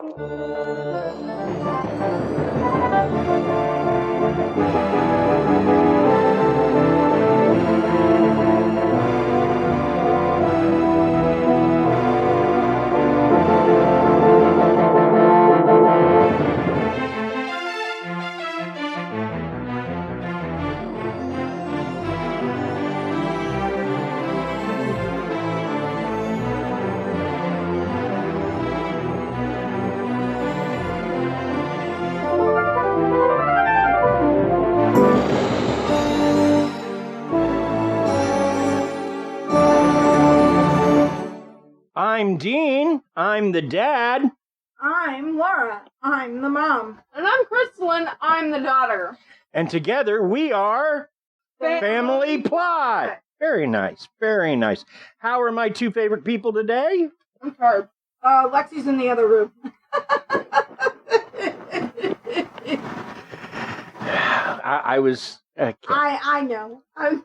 I'm Dean. I'm the dad. I'm Laura. I'm the mom. And I'm Krysta. I'm the daughter. And together we are Family Plot. Very nice. Very nice. How are my two favorite people today? I'm tired. Lexi's in the other room. I was... Okay. I know. I'm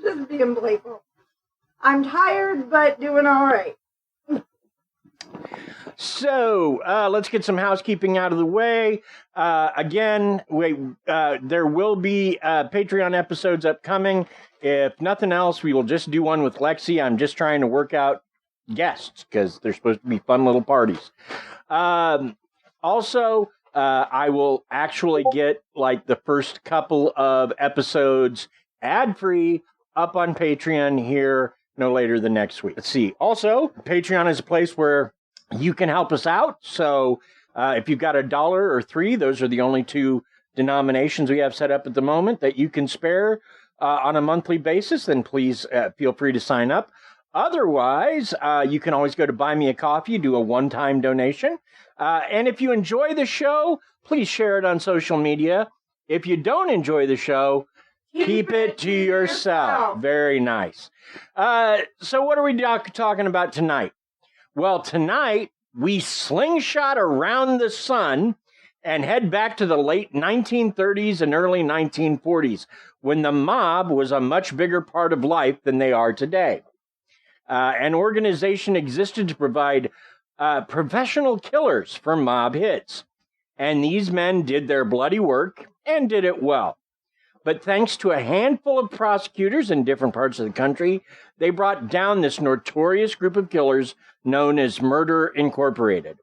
just being playful. I'm tired, but doing all right. So, let's get some housekeeping out of the way. Again, there will be Patreon episodes upcoming. If nothing else, we will just do one with Lexi. I'm just trying to work out guests because they're supposed to be fun little parties. Also, I will actually get like the first couple of episodes ad-free up on Patreon here no later than next week. Let's see. Also, Patreon is a place where you can help us out. So if you've got $1 or $3, those are the only two denominations we have set up at the moment that you can spare on a monthly basis, then please feel free to sign up. Otherwise, you can always go to Buy Me a Coffee, do a one-time donation. And if you enjoy the show, please share it on social media. If you don't enjoy the show, keep it to yourself. Very nice. So what are we talking about tonight? Well, tonight, we slingshot around the sun and head back to the late 1930s and early 1940s, when the mob was a much bigger part of life than they are today. An organization existed to provide professional killers for mob hits, and these men did their bloody work and did it well. But thanks to a handful of prosecutors in different parts of the country, they brought down this notorious group of killers known as Murder Incorporated.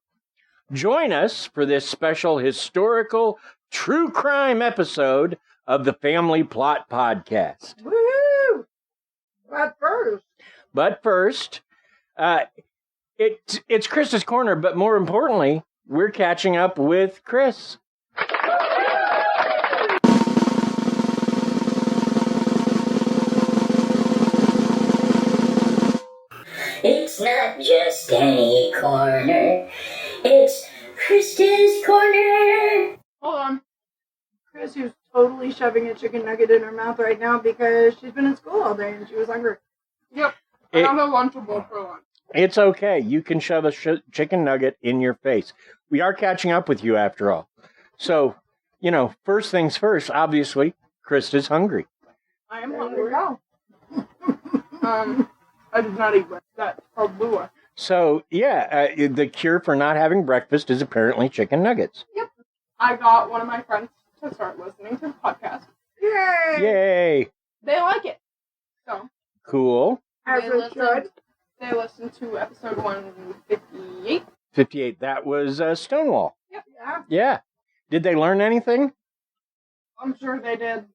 Join us for this special historical true crime episode of the Family Plot Podcast. Woohoo! But first, it's Krista's Corner, but more importantly, we're catching up with Chris. It's not just any corner, it's Krista's Corner. Hold on. Chris, who's totally shoving a chicken nugget in her mouth right now because she's been in school all day and she was hungry. Yep. I have a Lunchable for lunch. It's okay. You can shove a chicken nugget in your face. We are catching up with you after all. So, first things first, obviously, Krista's hungry. I am There hungry. we go. I did not eat breakfast. That's called Lua. So, the cure for not having breakfast is apparently chicken nuggets. Yep. I got one of my friends to start listening to the podcast. Yay! Yay! They like it. So. Cool. As They it should. They listened to episode 158. 58. That was Stonewall. Yep. Yeah. Yeah. Did they learn anything? I'm sure they did.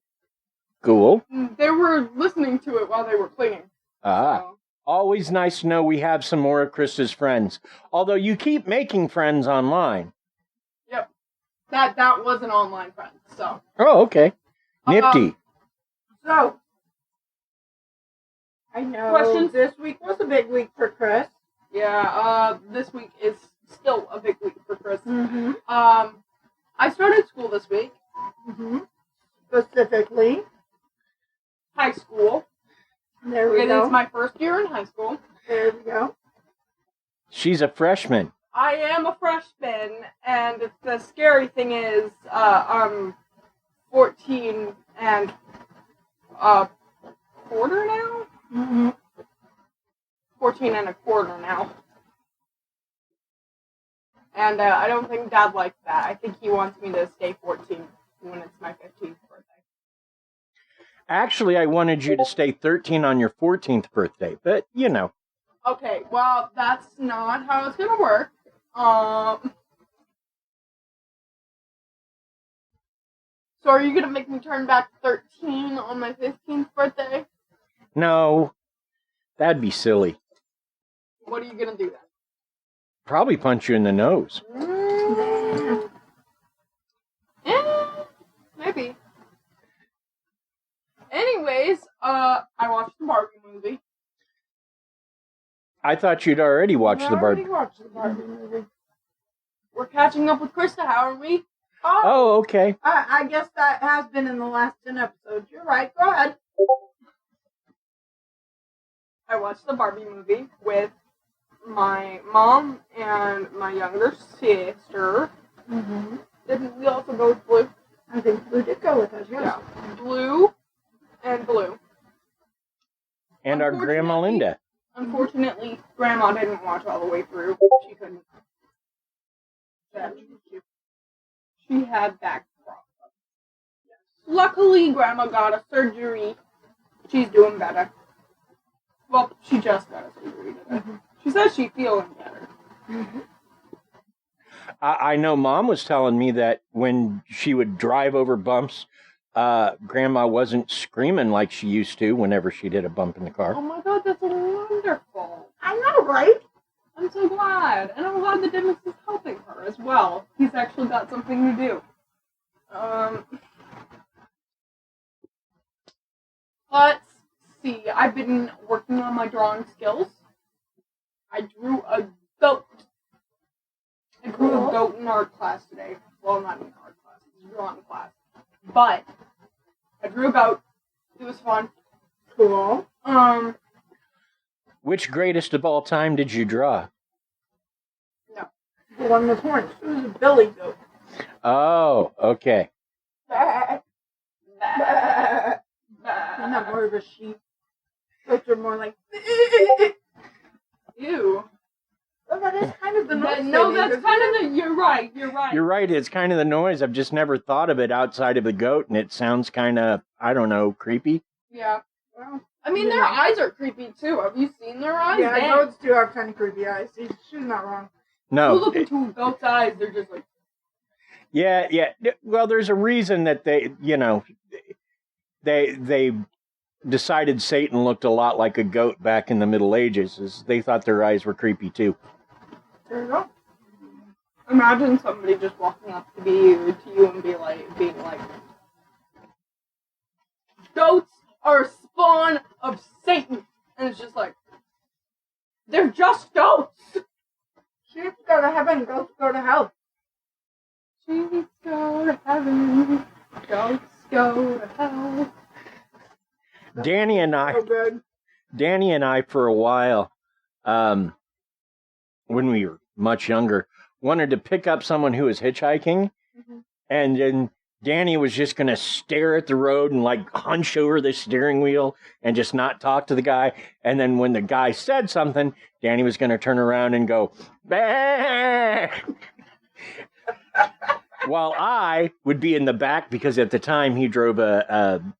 Cool. They were listening to it while they were cleaning. So. Always nice to know we have some more of Krista's friends. Although you keep making friends online. Yep. That was an online friend, so. Oh, okay. Nifty. So, I know Questions? this week was a big week for Chris. Yeah, this week is still a big week for Chris. Mm-hmm. I started school this week. Mm-hmm. Specifically. High school. There we It go. is my first year in high school. There we go. She's a freshman. I am a freshman, and the scary thing is, I'm 14 and a quarter now? Mm-hmm. 14 and a quarter now. And I don't think Dad likes that. I think he wants me to stay 14 when it's my 15th birthday. Actually, I wanted you to stay 13 on your 14th birthday, but, you know. Okay, well, that's not how it's gonna work. So are you gonna make me turn back 13 on my 15th birthday? No, that'd be silly. What are you gonna do then? Probably punch you in the nose. Maybe. Anyways, I watched the Barbie movie. I thought you'd already watched the Barbie. I already watched the Barbie movie. We're catching up with Krysta, how are we? Oh, okay. I guess that has been in the last 10 episodes. You're right. Go ahead. I watched the Barbie movie with my mom and my younger sister. Mm-hmm. Didn't we also go with Blue? I think Blue did go with us, yes. Yeah. Blue and Blue. And our Grandma Linda. Unfortunately, Grandma didn't watch all the way through. She couldn't. She had back problems. Luckily, Grandma got a surgery. She's doing better. Well, she just got a surgery today. Mm-hmm. She says she's feeling better. Mm-hmm. I know Mom was telling me that when she would drive over bumps, Grandma wasn't screaming like she used to whenever she did a bump in the car. Oh my God, that's wonderful. I know, right? I'm so glad. And I'm glad that Dennis is helping her as well. He's actually got something to do. Let's see. I've been working on my drawing skills. I drew a goat. I drew a goat in art class today. Well, not in art class. It's a drawing class. But I drew a goat. It was fun. Cool. Which greatest of all time did you draw? No. The one with horns. It was a billy goat. Oh, okay. Isn't that more of a sheep? Goats are more like... Ew. Well, that is kind of the noise. No, that's kind of the... You're right. You're right. It's kind of the noise. I've just never thought of it outside of the goat, and it sounds kind of, I don't know, creepy. Yeah. Well, I mean, their eyes are creepy, too. Have you seen their eyes? Yeah, goats do have kind of creepy eyes. She's not wrong. No. You look into a goat's eyes, they're just like... Yeah. Well, there's a reason that they decided Satan looked a lot like a goat back in the Middle Ages, is they thought their eyes were creepy, too. There you go. Imagine somebody just walking up to you and being like, goats are a spawn of Satan. And it's just like, they're just goats. Sheep go to heaven, goats go to hell. Sheep go to heaven, goats go to hell. Danny and I, for a while, when we were much younger, wanted to pick up someone who was hitchhiking, and then Danny was just going to stare at the road and like hunch over the steering wheel and just not talk to the guy. And then when the guy said something, Danny was going to turn around and go, bah! While I would be in the back, because at the time he drove one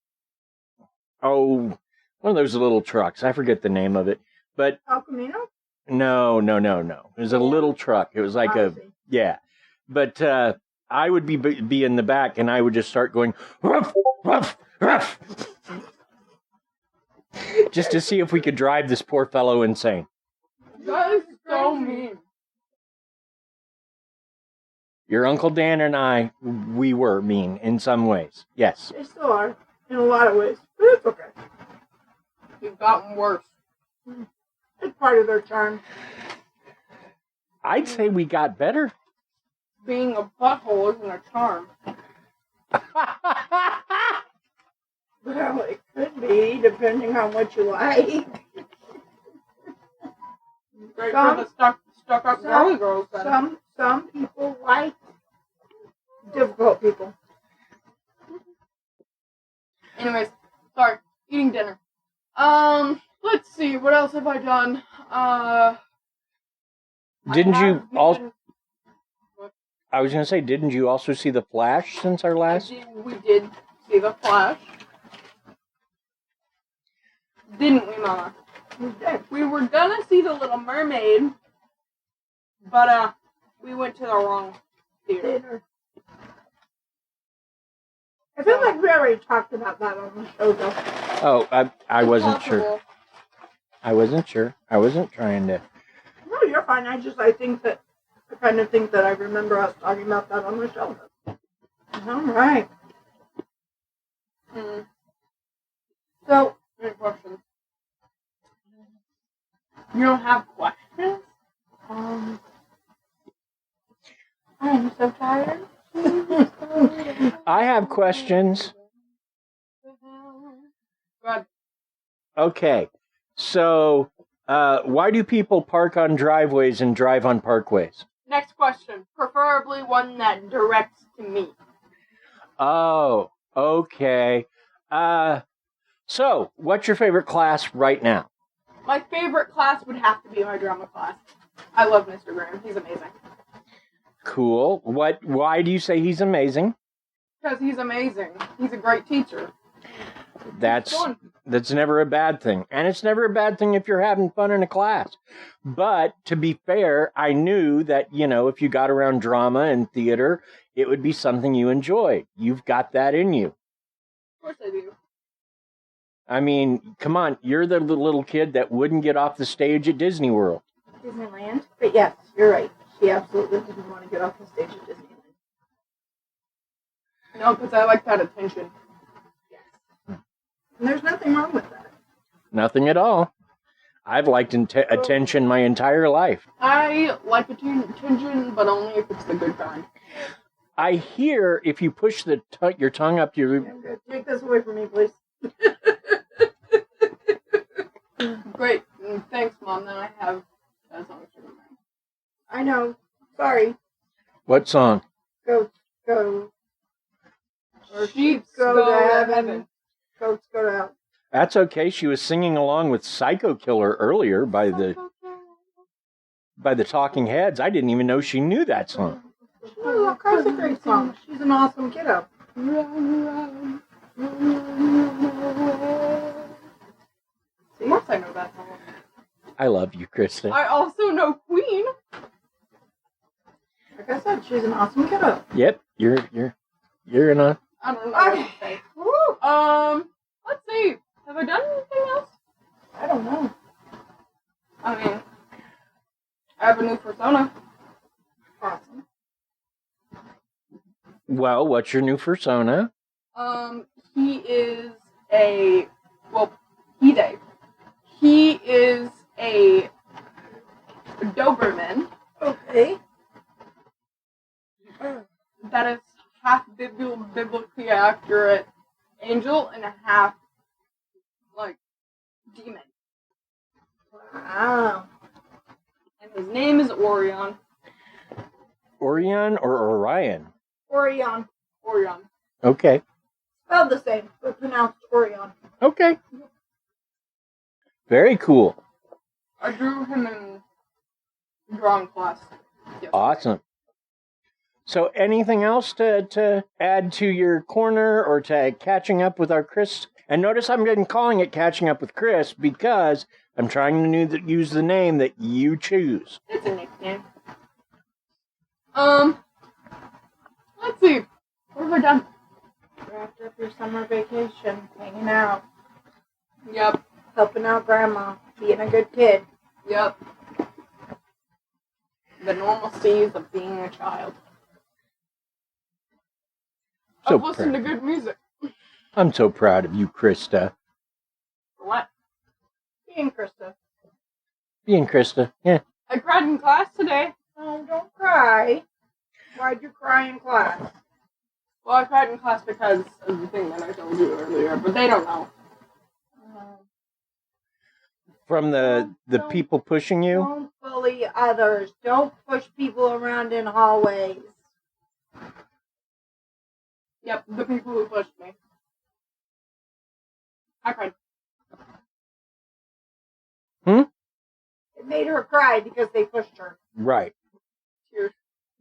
of those little trucks. I forget the name of it, but El Camino? No. It was a little truck. It was like yeah. But I would be in the back, and I would just start going, ruff, ruff, ruff, just to see if we could drive this poor fellow insane. That is so mean. Your Uncle Dan and I, we were mean in some ways. Yes. They still are, in a lot of ways. But it's okay. You've gotten worse. It's part of their charm. I'd say we got better. Being a butthole isn't a charm. Well, it could be, depending on what you like. Great for the stuck up girly girls. Some people like difficult people. Anyways, sorry, eating dinner. Let's see, what else have I done? Didn't you also? I was going to say, didn't you also see The Flash since our last? We did see The Flash. Didn't we, Mama? We did. We were gonna see The Little Mermaid, but we went to the wrong theater. I feel like we already talked about that on the show, though. Oh, I wasn't sure. Possible. I wasn't sure. I wasn't trying to. No, you're fine. I kind of think that I remember us talking about that on the show. All right. So, Any questions? You don't have questions? I'm so tired. I have questions. Good. Okay. So, why do people park on driveways and drive on parkways? Next question. Preferably one that directs to me. Oh, okay. So, what's your favorite class right now? My favorite class would have to be my drama class. I love Mr. Graham. He's amazing. Cool. Why do you say he's amazing? Because he's amazing. He's a great teacher. That's never a bad thing. And it's never a bad thing if you're having fun in a class. But to be fair, I knew that, if you got around drama and theater, it would be something you enjoyed. You've got that in you. Of course I do. I mean, come on, you're the little kid that wouldn't get off the stage at Disney World. Disneyland? But yes, you're right. She absolutely didn't want to get off the stage at Disneyland. No, because I like that attention. And there's nothing wrong with that. Nothing at all. I've liked attention my entire life. I like attention, but only if it's the good kind. I hear if you push your tongue up your... Take this away from me, please. Great. Thanks, Mom. Then I have a song to remember. I know. Sorry. What song? Goats go. Or Sheep go to heaven. Goats go to hell. That's okay. She was singing along with Psycho Killer earlier by the Talking Heads. I didn't even know she knew that song. Oh, of course, a great song. She's an awesome kiddo. Of course I know that song. I love you, Krysta. I also know Queen. Like I said, she's an awesome kiddo. Yep, you're in a... I don't know what to say. Let's see. Have I done anything else? I don't know. I mean, I have a new persona. Awesome. Well, what's your new persona? He is a... Well, He is a Doberman. Okay. That is half biblically accurate angel and a half, demon. Wow. And his name is Orion. Orion or Orion? Orion. Orion. Okay. Spelled the same, but pronounced Orion. Okay. Very cool. I drew him in drawing class. Yes. Awesome. So anything else to add to your corner or to catching up with our Chris? And notice I'm getting calling it catching up with Chris because I'm trying to use the name that you choose. It's a nickname. Let's see. What have I done? Wrapped up your summer vacation, hanging out, Yep. helping out Grandma, being a good kid. Yep. The normalcies of being a child. So I've listened to proud. good music. I'm so proud of you, Krysta. For what? Being Krysta. Being Krysta, yeah. I cried in class today. Oh, don't cry. Why'd you cry in class? Well, I cried in class because of the thing that I told you earlier, but they don't know. From the people pushing you? Don't bully others. Don't push people around in hallways. Yep, the people who pushed me. I cried. It made her cry because they pushed her. Right. Tears.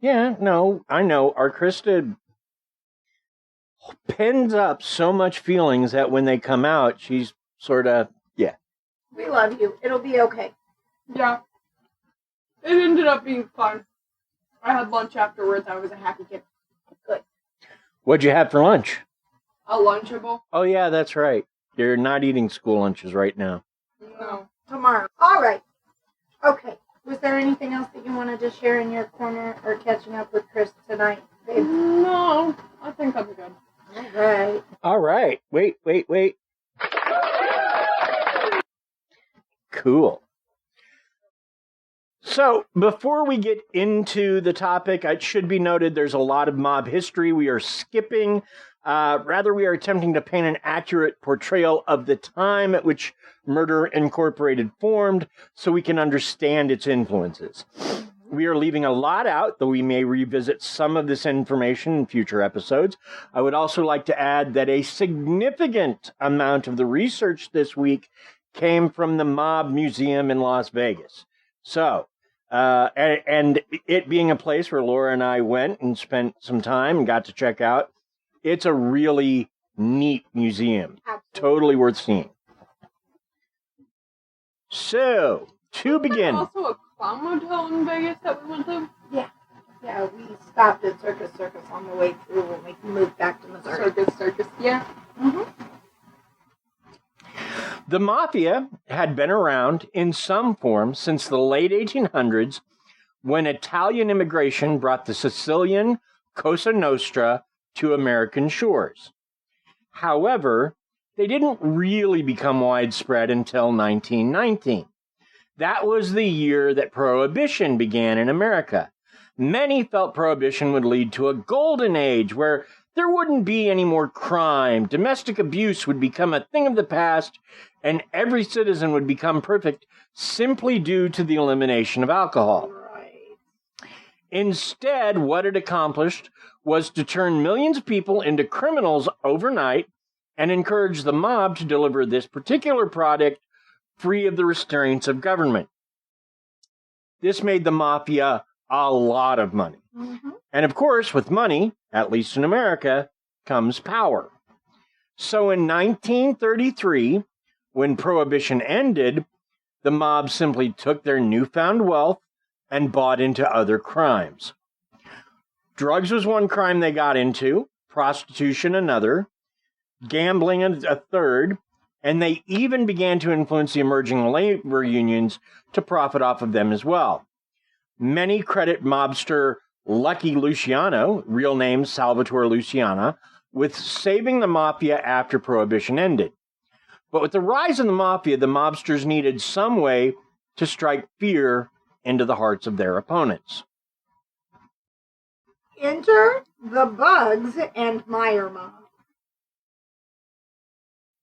Yeah, no, I know. Our Krysta pens up so much feelings that when they come out, she's sort of, yeah. We love you. It'll be okay. Yeah. It ended up being fun. I had lunch afterwards. I was a happy kid. Good. What'd you have for lunch? A Lunchable? Oh, yeah, that's right. You're not eating school lunches right now. No. Tomorrow. All right. Okay. Was there anything else that you wanted to share in your corner or catching up with Chris tonight, babe? No. I think I'm good. All right. All right. Wait. Cool. So, before we get into the topic, it should be noted there's a lot of mob history we are skipping. Rather, we are attempting to paint an accurate portrayal of the time at which Murder Incorporated formed so we can understand its influences. We are leaving a lot out, though we may revisit some of this information in future episodes. I would also like to add that a significant amount of the research this week came from the Mob Museum in Las Vegas. So, and it being a place where Laura and I went and spent some time and got to check out, it's a really neat museum. Absolutely. Totally worth seeing. So, to begin. Also a clown motel in Vegas that we went to. Yeah, we stopped at Circus on the way through when we moved back to Missouri. Circus. Yeah. Mm-hmm. The Mafia had been around in some form since the late 1800s when Italian immigration brought the Sicilian Cosa Nostra to American shores. However, they didn't really become widespread until 1919. That was the year that Prohibition began in America. Many felt Prohibition would lead to a golden age where there wouldn't be any more crime, domestic abuse would become a thing of the past, and every citizen would become perfect simply due to the elimination of alcohol. Right. Instead, what it accomplished was to turn millions of people into criminals overnight and encourage the mob to deliver this particular product free of the restraints of government. This made the Mafia a lot of money. Mm-hmm. And of course, with money, at least in America, comes power. So in 1933, when Prohibition ended, the mob simply took their newfound wealth and bought into other crimes. Drugs was one crime they got into, prostitution another, gambling a third, and they even began to influence the emerging labor unions to profit off of them as well. Many credit mobster Lucky Luciano, real name Salvatore Luciana, with saving the Mafia after Prohibition ended. But with the rise of the Mafia, the mobsters needed some way to strike fear into the hearts of their opponents. Enter the Bugs and Meyer mob.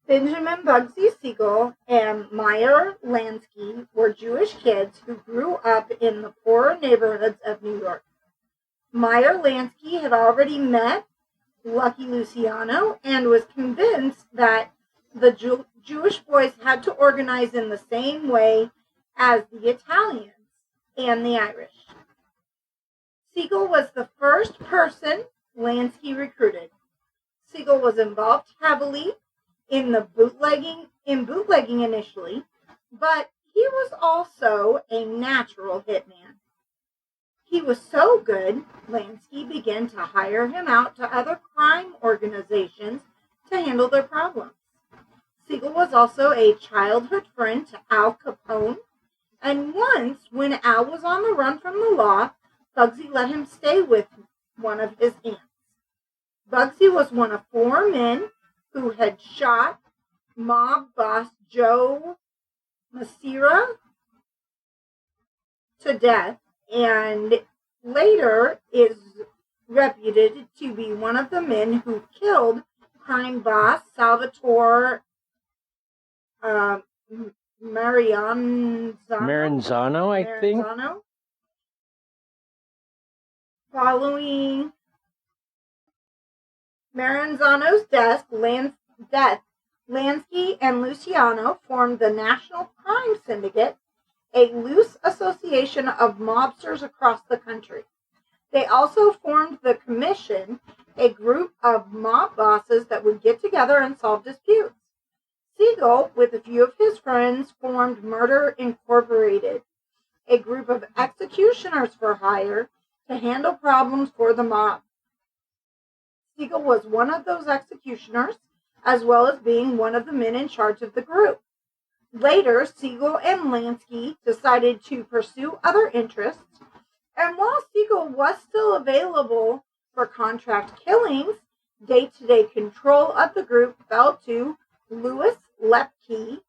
Benjamin Bugsy Siegel and Meyer Lansky were Jewish kids who grew up in the poorer neighborhoods of New York. Meyer Lansky had already met Lucky Luciano and was convinced that the Jewish boys had to organize in the same way as the Italians and the Irish. Siegel was the first person Lansky recruited. Siegel was involved heavily in bootlegging initially, but he was also a natural hitman. He was so good, Lansky began to hire him out to other crime organizations to handle their problems. Siegel was also a childhood friend to Al Capone, and once, when Al was on the run from the law, Bugsy let him stay with one of his aunts. Bugsy was one of 4 men who had shot mob boss Joe Masira to death, and later is reputed to be one of the men who killed crime boss Salvatore Maranzano, I think. Following Maranzano's death, Lansky and Luciano formed the National Crime Syndicate, a loose association of mobsters across the country. They also formed the Commission, a group of mob bosses that would get together and solve disputes. Siegel, with a few of his friends, formed Murder Incorporated, a group of executioners for hire to handle problems for the mob. Siegel was one of those executioners, as well as being one of the men in charge of the group. Later, Siegel and Lansky decided to pursue other interests, and while Siegel was still available for contract killings, day-to-day control of the group fell to Louis Lepke,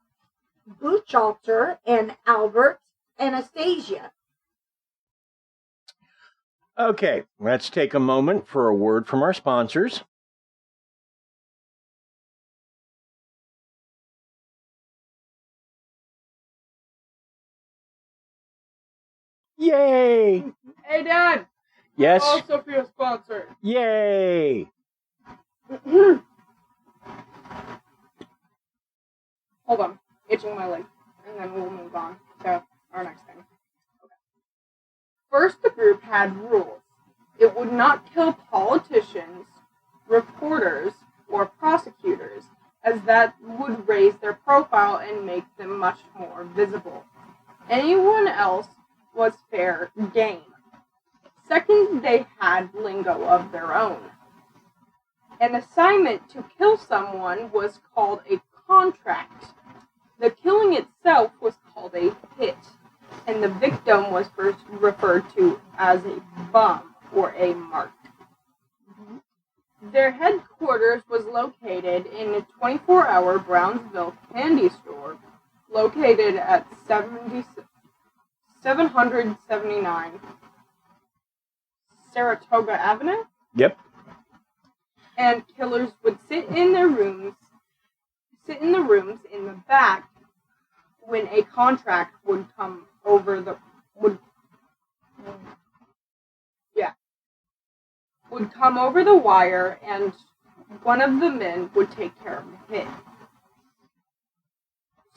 Buchalter, and Albert Anastasia. Okay, let's take a moment for a word from our sponsors. Yay! Hey, Dad. Yes? Also feel sponsored. Yay! Hold on. Itching my leg. And then we'll move on to our next thing. Okay. First, the group had rules. It would not kill politicians, reporters, or prosecutors, as that would raise their profile and make them much more visible. Anyone else was fair game. Second, they had lingo of their own. An assignment to kill someone was called a contract. The killing itself was called a hit, and the victim was first referred to as a bum or a mark. Their headquarters was located in a 24-hour Brownsville candy store located at 779 Saratoga Avenue. Yep. And killers would sit in the rooms in the back when a contract would come over the wire, and one of the men would take care of the hit.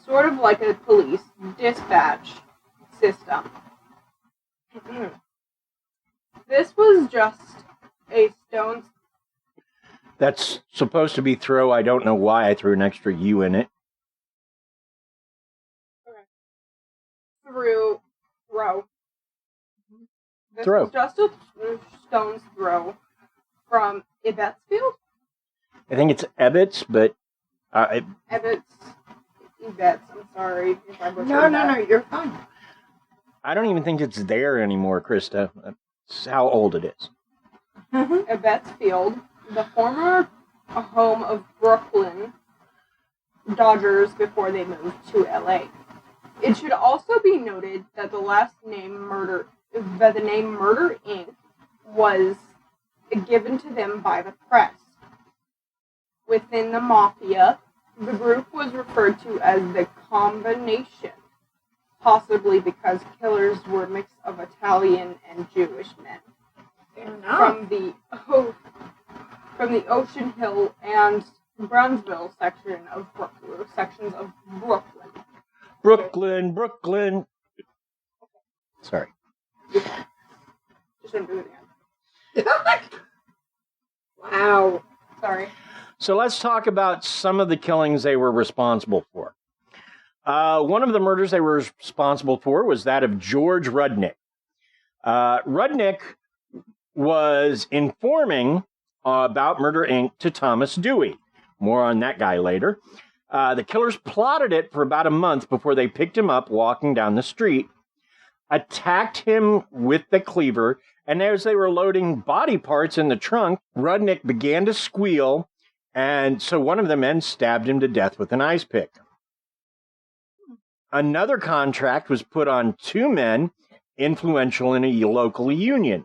Sort of like a police dispatch system. This was just a stone's... That's supposed to be throw. I don't know why I threw an extra U in it. Throw. This Throw. was just a stone's throw from Ebbetsfield? I think it's Ebbets, but... Ebbets, I'm sorry if I butchered No, that. you're fine. I don't even think it's there anymore, Krysta. That's how old it is. Ebbetsfield, the former home of Brooklyn Dodgers before they moved to LA. It should also be noted that the name Murder Inc. was given to them by the press. Within the mafia, the group was referred to as the Combination, possibly because killers were a mix of Italian and Jewish men. From the Ocean Hill and Brownsville sections of Brooklyn. Brooklyn. Sorry. Just don't do it again. Wow. Sorry. So let's talk about some of the killings they were responsible for. One of the murders they were responsible for was that of George Rudnick. Rudnick was informing about Murder Inc. to Thomas Dewey. More on that guy later. The killers plotted it for about a month before they picked him up walking down the street, attacked him with the cleaver, and as they were loading body parts in the trunk, Rudnick began to squeal, and so one of the men stabbed him to death with an ice pick. Another contract was put on two men influential in a local union.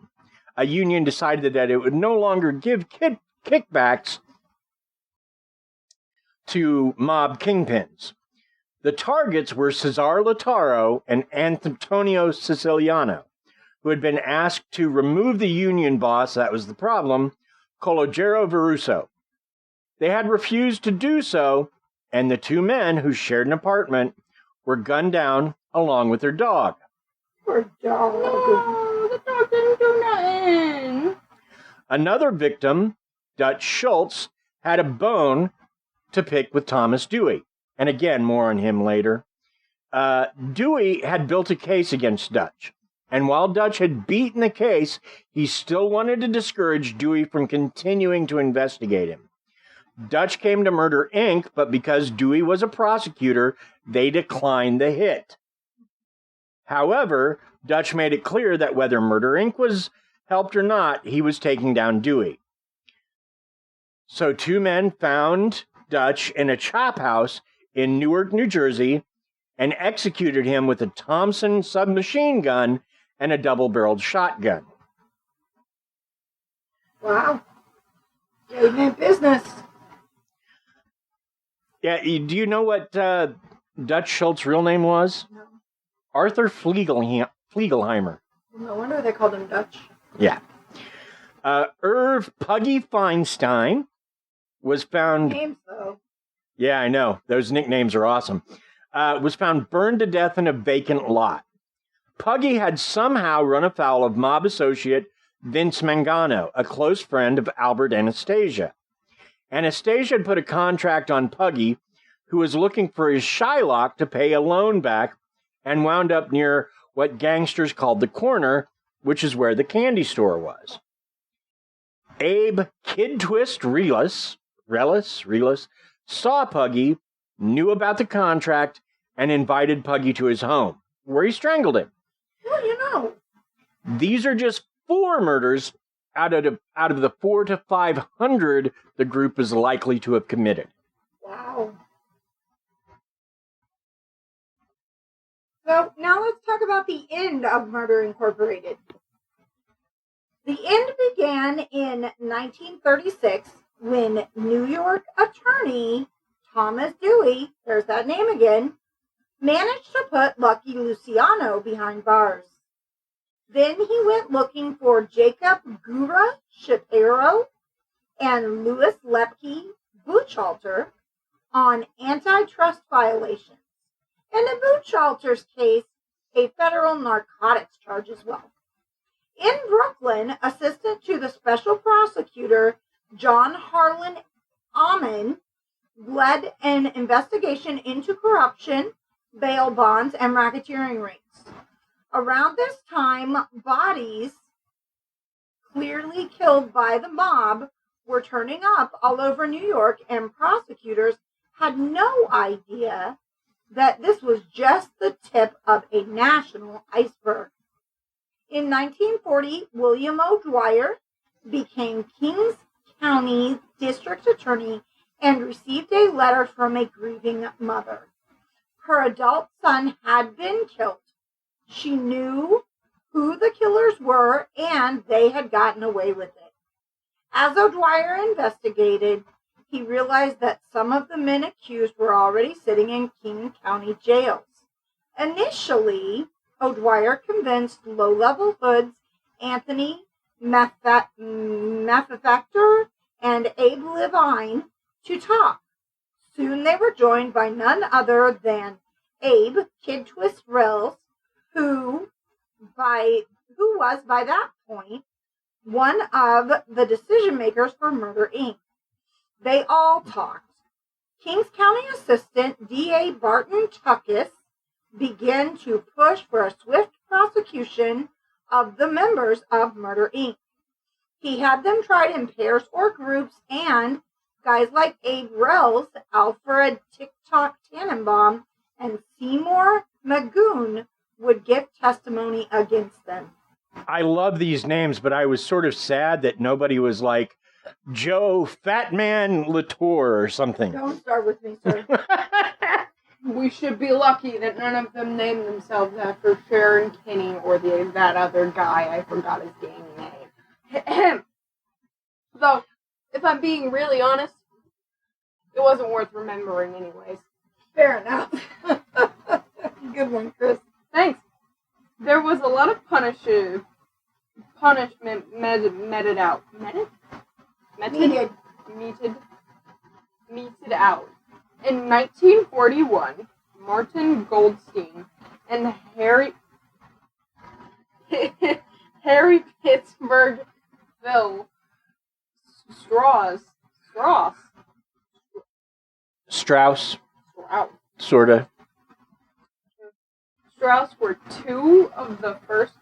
A union decided that it would no longer give kickbacks to mob kingpins. The targets were Cesar Lautaro and Antonio Siciliano, who had been asked to remove the union boss, that was the problem, Calogero Veruso. They had refused to do so, and the two men, who shared an apartment, were gunned down along with their dog. Poor dog. No, the dog didn't do nothing. Another victim, Dutch Schultz, had a bone to pick with Thomas Dewey. And again, more on him later. Dewey had built a case against Dutch. And while Dutch had beaten the case, he still wanted to discourage Dewey from continuing to investigate him. Dutch came to Murder, Inc., but because Dewey was a prosecutor, they declined the hit. However, Dutch made it clear that whether Murder, Inc. was helped or not, he was taking down Dewey. So 2 men found Dutch in a chop house in Newark, New Jersey, and executed him with a Thompson submachine gun and a double-barreled shotgun. Wow. They meant business. Yeah, do you know what Dutch Schultz's real name was? No. Arthur Fliegelheimer. No wonder they called him Dutch. Yeah. Irv Puggy Feinstein was found... Names, though. Yeah, I know. Those nicknames are awesome. Was found burned to death in a vacant lot. Puggy had somehow run afoul of mob associate Vince Mangano, a close friend of Albert Anastasia. Anastasia had put a contract on Puggy, who was looking for his Shylock to pay a loan back, and wound up near what gangsters called the corner, which is where the candy store was. Abe Kid Twist Relis saw Puggy, knew about the contract, and invited Puggy to his home, where he strangled him. Well, you know. These are just 4 murders out of the 400 to 500 the group is likely to have committed. Wow. So now let's talk about the end of Murder Incorporated. The end began in 1936 when New York attorney Thomas Dewey, there's that name again, managed to put Lucky Luciano behind bars. Then he went looking for Jacob Gura Shapiro and Louis Lepke Buchalter on antitrust violations. And in Buchalter's case, a federal narcotics charge as well. In Brooklyn, assistant to the special prosecutor John Harlan Amen led an investigation into corruption, bail bonds, and racketeering rings. Around this time, bodies clearly killed by the mob were turning up all over New York, and prosecutors had no idea that this was just the tip of a national iceberg. In 1940, William O'Dwyer became Kings County District Attorney and received a letter from a grieving mother. Her adult son had been killed. She knew who the killers were, and they had gotten away with it. As O'Dwyer investigated, he realized that some of the men accused were already sitting in King County jails. Initially, O'Dwyer convinced low-level hoods Anthony Maffactor and Abe Levine to talk. Soon they were joined by none other than Abe Kid Twist Rills, who was by that point one of the decision makers for Murder, Inc. They all talked. Kings County Assistant D.A. Barton Tuckus began to push for a swift prosecution of the members of Murder, Inc. He had them tried in pairs or groups, and guys like Abe Rells, Alfred TikTok Tannenbaum, and Seymour Magoon would give testimony against them. I love these names, but I was sort of sad that nobody was like Joe Fatman Latour or something. Don't start with me, sir. We should be lucky that none of them named themselves after Sharon Kinney or that other guy. I forgot his gang name. Though, if I'm being really honest, it wasn't worth remembering anyways. Fair enough. Good one, Chris. Thanks. There was a lot of punishment meted out. Meted out. In 1941, Martin Goldstein and Harry Pittsburghville Strauss. Strauss, Strauss. sorta. Strauss were two of the first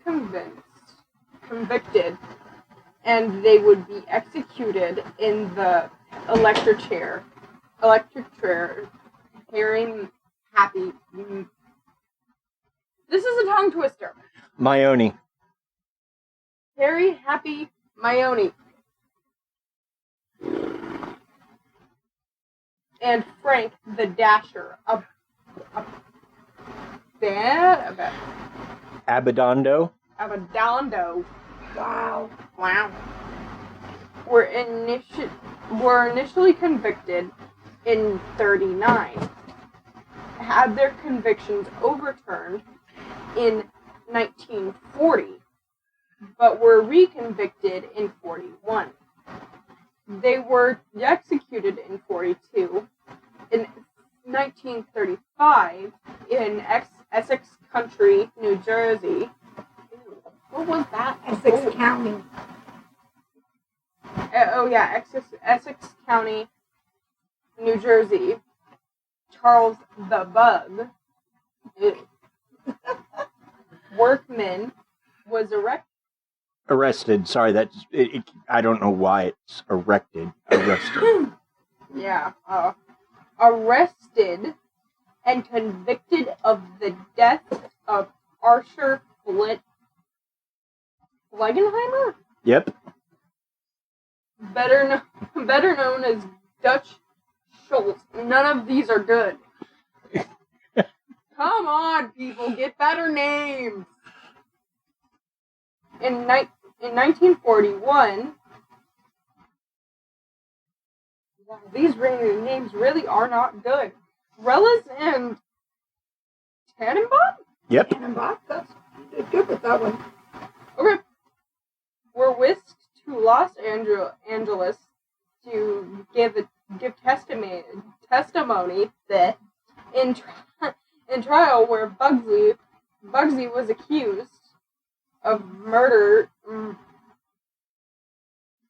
convicted, and they would be executed in the electric chair, Harry Happy. This is a tongue twister. Maione. Harry Happy Maione. And Frank the Dasher. Abadondo. Abadondo. Wow. Were initially convicted in 1939. Had their convictions overturned in 1940, but were reconvicted in 1941. They were executed in 1942. In 1935, in Essex County, New Jersey. What was that? Essex County. Essex County, New Jersey. Charles the Bug Workman was Arrested. Sorry, that's it. I don't know why it's arrested. Arrested and convicted of the death of Arthur Flegenheimer? Yep. Better known as Dutch Schultz. None of these are good. Come on, people, get better names. In 1941, wow, these names really are not good. Relis and Tannenbaum? Yep. Tannenbaum? You did good with that one. Okay. Were whisked to Los Angeles to give testimony that in trial where Bugsy was accused of murder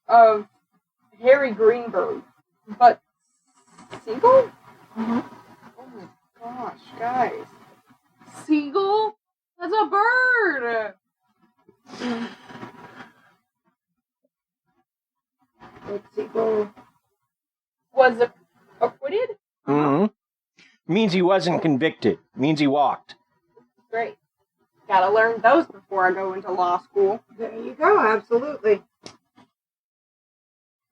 of Harry Greenberg. But Siegel? Mm-hmm. Oh my gosh, guys. Siegel? That's a bird! Siegel was acquitted? Mm-hmm. Means he wasn't convicted. Means he walked. Great. Gotta learn those before I go into law school. There you go, absolutely.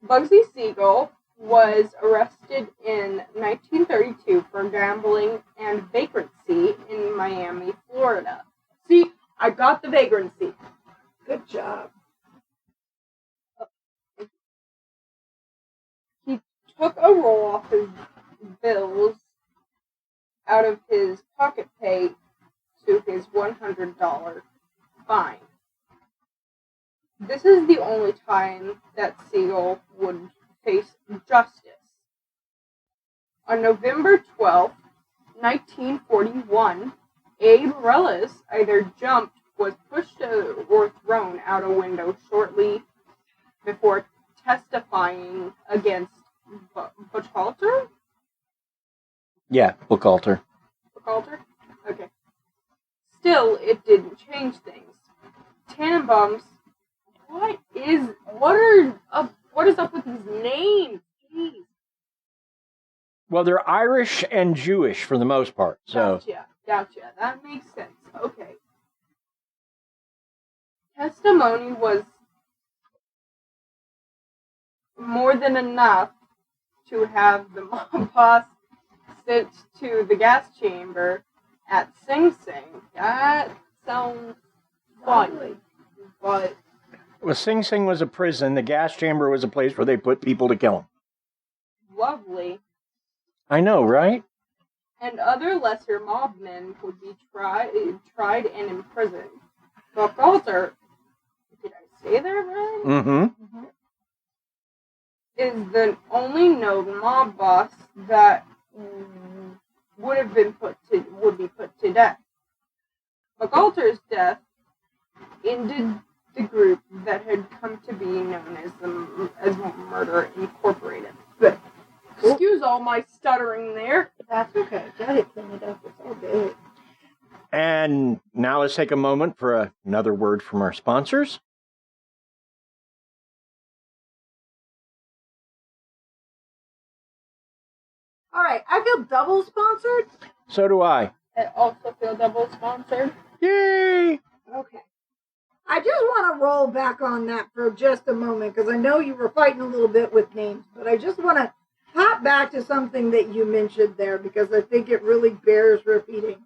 Bugsy Siegel was arrested in 1932 for gambling and vagrancy in Miami, Florida. See, I got the vagrancy. Good job. He took a roll off his bills out of his pocket pay to his $100 fine. This is the only time that Siegel would face justice. On November 12, 1941, Abe Relis either jumped, was pushed or thrown out a window shortly before testifying against Buchalter? Yeah, Buchalter. Buchalter? Okay. Still, it didn't change things. Tannenbaum's what is up with these names? Jeez. Well, they're Irish and Jewish for the most part. So Gotcha. That makes sense. Okay. Testimony was more than enough to have the mob boss sent to the gas chamber at Sing Sing. That sounds fun. But well, Sing Sing was a prison. The gas chamber was a place where they put people to kill them. lovely. I know, right? And other lesser mobmen would be tried and imprisoned. Buchalter, did I say that right? Mm-hmm. Is the only known mob boss that would be put to death. Buchalter's death ended the group that had come to be known as Murder Incorporated. But excuse all my stuttering there. That's okay. Got it cleaned up. It's all good. And now let's take a moment for another word from our sponsors. All right. I feel double sponsored. So do I. I also feel double sponsored. Yay! Okay. I just want to roll back on that for just a moment because I know you were fighting a little bit with names, but I just want to hop back to something that you mentioned there because I think it really bears repeating.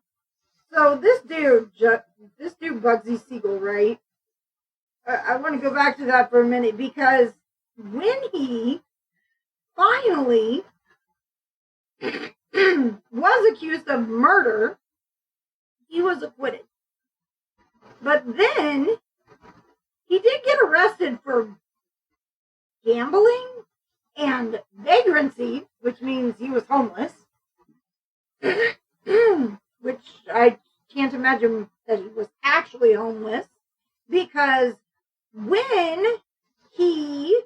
So this dude, Bugsy Siegel, right? I want to go back to that for a minute because when he finally was accused of murder, he was acquitted. But then he did get arrested for gambling and vagrancy, which means he was homeless, which I can't imagine that he was actually homeless, because when he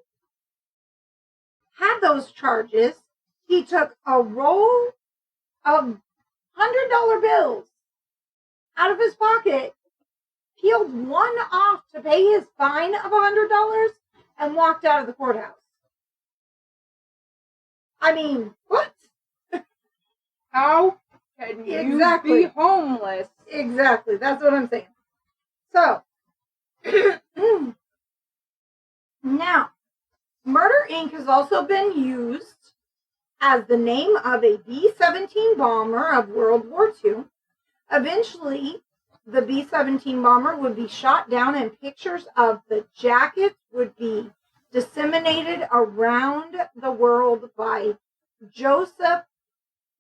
had those charges, he took a roll of $100 bills out of his pocket, peeled one off to pay his fine of $100, and walked out of the courthouse. I mean, what? How can you be homeless? Exactly. That's what I'm saying. So, now, Murder Inc. has also been used as the name of a B-17 bomber of World War II. Eventually, the B-17 bomber would be shot down and pictures of the jackets would be disseminated around the world by Joseph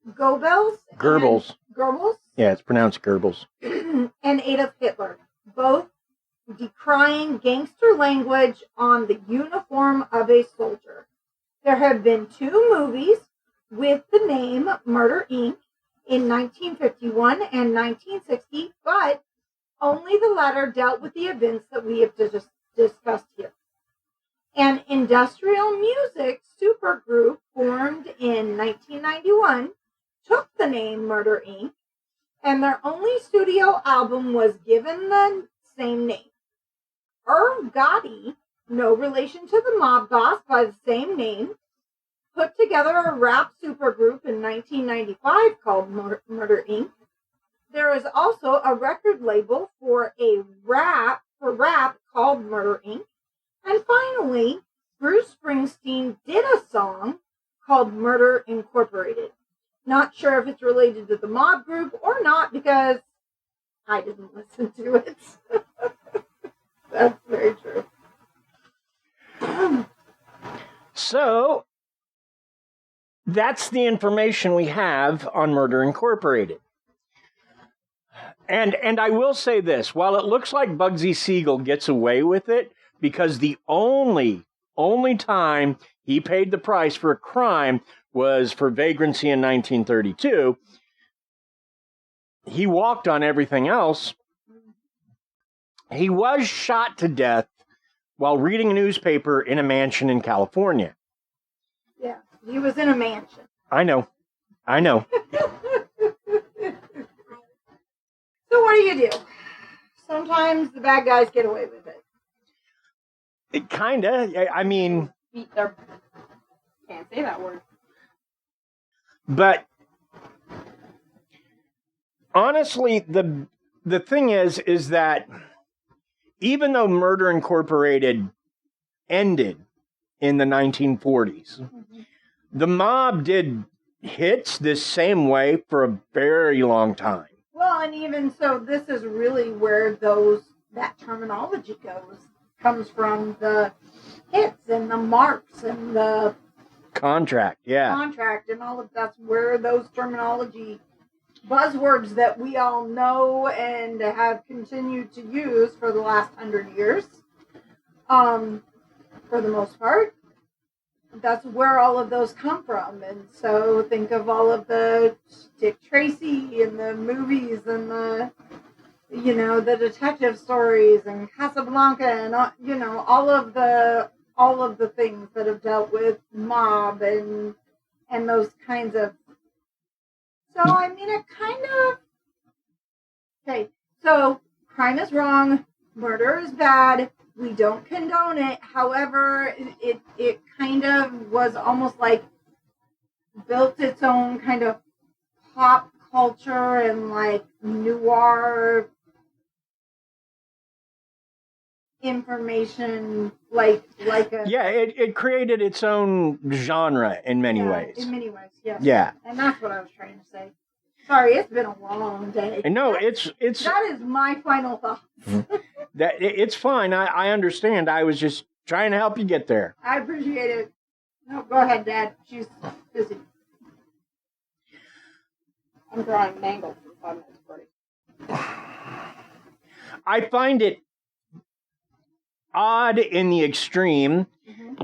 Goebbels. Goebbels? Yeah, it's pronounced Goebbels. And Adolf Hitler, both decrying gangster language on the uniform of a soldier. There have been 2 movies with the name Murder Inc. in 1951 and 1960, but only the latter dealt with the events that we have just discussed here. An industrial music supergroup formed in 1991 took the name Murder Inc., and their only studio album was given the same name. Irv Gotti, no relation to the mob boss by the same name, put together a rap supergroup in 1995 called Murder Inc. There is also a record label for rap called Murder Inc. And finally, Bruce Springsteen did a song called Murder Incorporated. Not sure if it's related to the mob group or not because I didn't listen to it. That's very true. So, that's the information we have on Murder Incorporated. And I will say this, while it looks like Bugsy Siegel gets away with it, because the only time he paid the price for a crime was for vagrancy in 1932, he walked on everything else. He was shot to death while reading a newspaper in a mansion in California. Yeah, he was in a mansion. I know. So what do? Sometimes the bad guys get away with it. It kinda. I mean... Can't say that word. But honestly, the thing is that even though Murder Incorporated ended in the 1940s, the mob did hits this same way for a very long time. Well, and even so, this is really where that terminology comes from, the hits and the marks and the contract, and all of that's where those terminology buzzwords that we all know and have continued to use for the last 100 years, for the most part, that's where all of those come from. And so think of all of the Dick Tracy and the movies and the detective stories and Casablanca and all of the things that have dealt with mob and those kinds of. So I mean, it kind of. Okay, so crime is wrong, murder is bad. We don't condone it. However, it kind of was almost like built its own kind of pop culture and like noir information, like a it created its own genre in many ways. In many ways, yes. Yeah, and that's what I was trying to say. Sorry, it's been a long day. No, it's that is my final thoughts. It's fine. I understand. I was just trying to help you get there. I appreciate it. No, go ahead, Dad. She's busy. I'm drawing an angle for 5 minutes, buddy. I find it odd in the extreme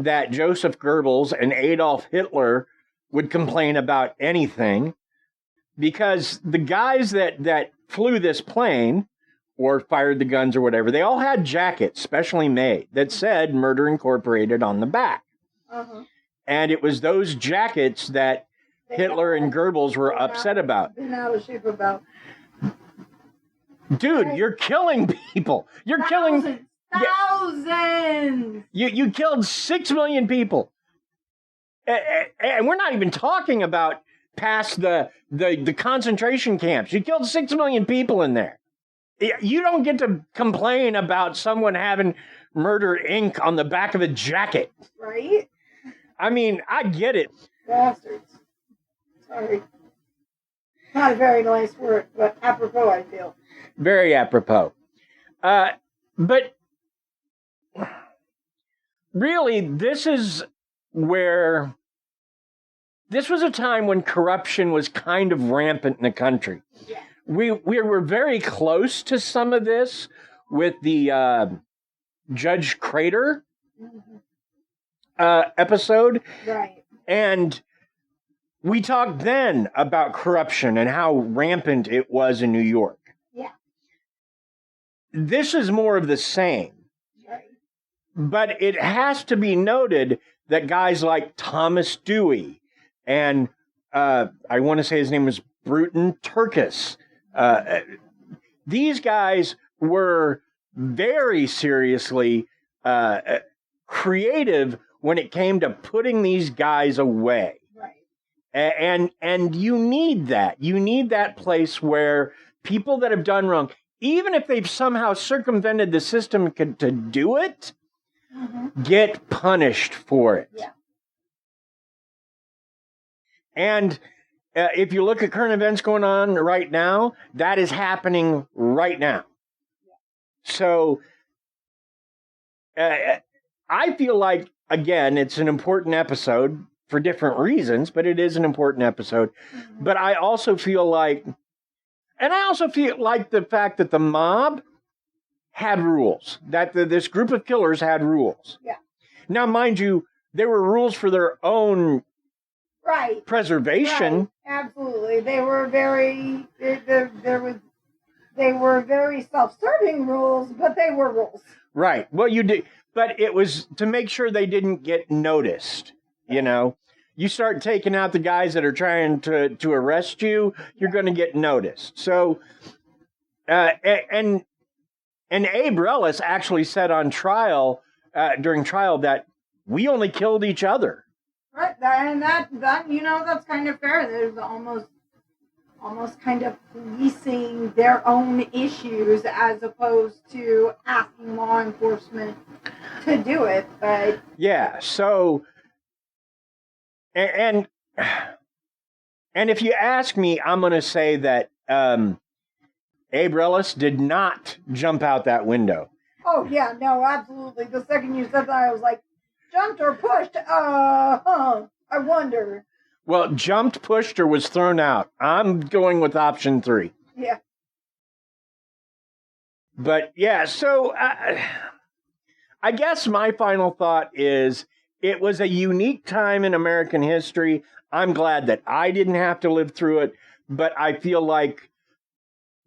that Joseph Goebbels and Adolf Hitler would complain about anything, because the guys that flew this plane or fired the guns or whatever, they all had jackets specially made that said Murder Incorporated on the back. And it was those jackets that Hitler and Goebbels were upset about. Been out of shape about. Dude, you're killing people. You're killing thousands. You killed 6 million people. And we're not even talking about past the concentration camps. You killed 6 million people in there. You don't get to complain about someone having Murder Inc. on the back of a jacket. Right? I mean, I get it. Bastards. Sorry. Not a very nice word, but apropos, I feel. Very apropos. But really, this was a time when corruption was kind of rampant in the country. Yeah. We were very close to some of this with the Judge Crater episode. Right. And we talked then about corruption and how rampant it was in New York. Yeah. This is more of the same. Right. But it has to be noted that guys like Thomas Dewey and I want to say his name was Bruton Turkis, these guys were very seriously creative when it came to putting these guys away. Right. And you need that. You need that place where people that have done wrong, even if they've somehow circumvented the system to do it, get punished for it. Yeah. And if you look at current events going on right now, that is happening right now. So I feel like, again, it's an important episode for different reasons, but it is an important episode. But I also feel like, the fact that the mob had rules, that this group of killers had rules. Yeah. Now, mind you, there were rules for their own preservation. Right. Absolutely. They were very, they were very self-serving rules, but they were rules. Right. Well, you did, but it was to make sure they didn't get noticed. You know, you start taking out the guys that are trying to arrest you, you're going to get noticed. So, and Abe Relis actually said on trial, during trial, that we only killed each other. Right, and that that's kind of fair. There's almost kind of policing their own issues as opposed to asking law enforcement to do it. But yeah, so and if you ask me, I'm going to say that Abe Relis did not jump out that window. Oh yeah, no, absolutely. The second you said that, I was like, jumped or pushed? I wonder. Well, jumped, pushed, or was thrown out. I'm going with option 3. Yeah. But yeah, so I guess my final thought is it was a unique time in American history. I'm glad that I didn't have to live through it, but I feel like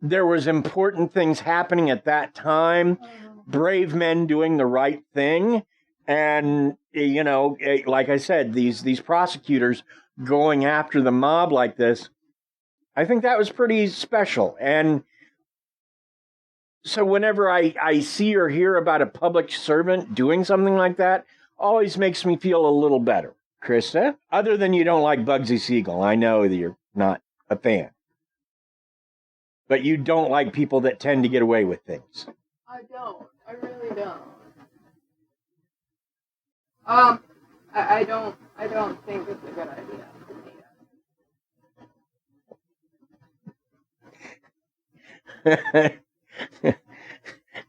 there was important things happening at that time, brave men doing the right thing. And, you know, like I said, these prosecutors going after the mob like this, I think that was pretty special. And so whenever I see or hear about a public servant doing something like that, always makes me feel a little better. Krysta, other than you don't like Bugsy Siegel, I know that you're not a fan. But you don't like people that tend to get away with things. I don't. I really don't. I don't think it's a good idea for me.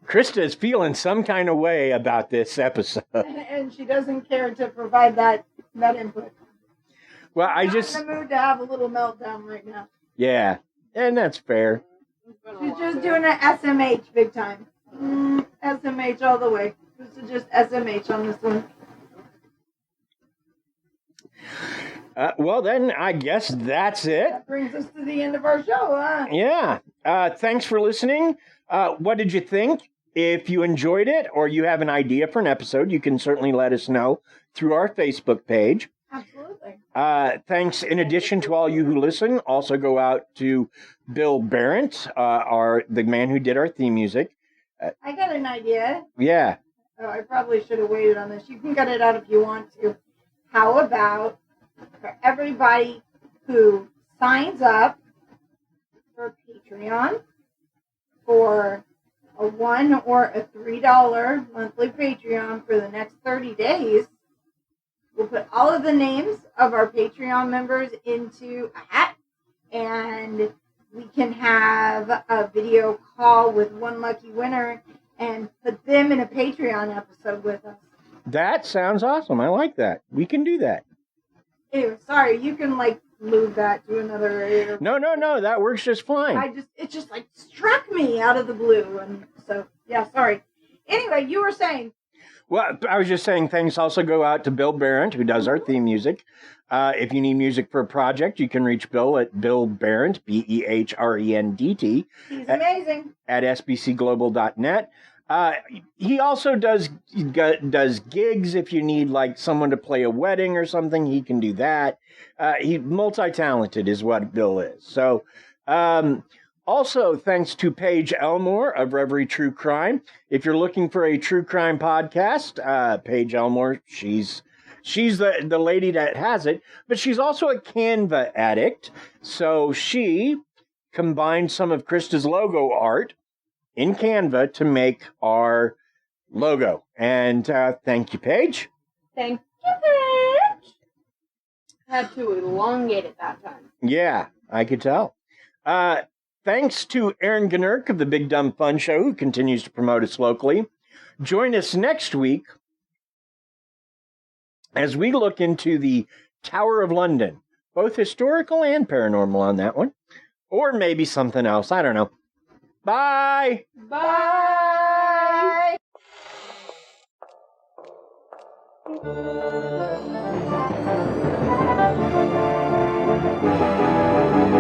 Krysta is feeling some kind of way about this episode. And she doesn't care to provide that input. Well, I'm not in the mood to have a little meltdown right now. Yeah, and that's fair. She's just doing an SMH big time. SMH all the way. This is just SMH on this one. Well, then, I guess that's it. That brings us to the end of our show, huh? Yeah. Thanks for listening. What did you think? If you enjoyed it or you have an idea for an episode, you can certainly let us know through our Facebook page. Absolutely. Thanks in addition to all you who listen. Also go out to Bill Barrett, the man who did our theme music. I got an idea. Yeah. Oh, I probably should have waited on this. You can cut it out if you want to. How about for everybody who signs up for Patreon for a $1 or a $3 monthly Patreon for the next 30 days, we'll put all of the names of our Patreon members into a hat, and we can have a video call with one lucky winner and put them in a Patreon episode with us. That sounds awesome. I like that. We can do that. Anyway, sorry, you can move that to another area. No. That works just fine. It just struck me out of the blue, and so yeah, sorry. Anyway, you were saying. Well, I was just saying thanks also go out to Bill Barrett, who does our theme music. If you need music for a project, you can reach Bill at Bill Barrett, BEHRENDT. He's amazing. At sbcglobal.net. He also does gigs. If you need someone to play a wedding or something, he can do that. He's multi-talented is what Bill is. So, also thanks to Paige Elmore of Reverie True Crime. If you're looking for a true crime podcast, Paige Elmore, she's the lady that has it, but she's also a Canva addict. So she combined some of Krysta's logo art in Canva to make our logo. And thank you, Paige. Thank you, Paige. Had to elongate it that time. Yeah, I could tell. Thanks to Aaron Gnurk of the Big Dumb Fun Show, who continues to promote us locally. Join us next week as we look into the Tower of London, both historical and paranormal on that one, or maybe something else. I don't know. Bye. Bye. Bye.